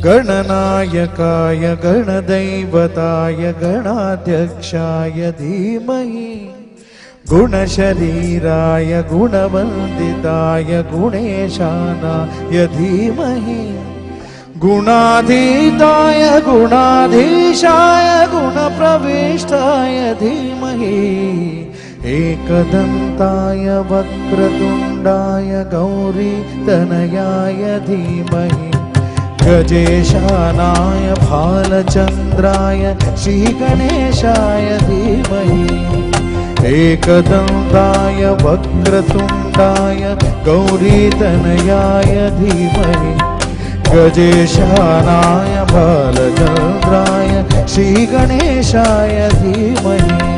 गणनायकाय गणदैवताय गणाध्यक्षाय धीमहि गुणशरीराय गुणवन्दिताय गुणेशानाय धीमहि गुणाधीताय गुणाधीशाय गुणप्रविष्टाय धीमहि एकदन्ताय वक्रतुण्डाय गौरीतनयाय धीमहि गजेशानाय भालचन्द्राय श्रीगणेशाय धीमहि एकदन्ताय वक्रतुण्डाय गौरीतनयाय धीमहि गजेशानाय भालचन्द्राय श्रीगणेशाय धीमहि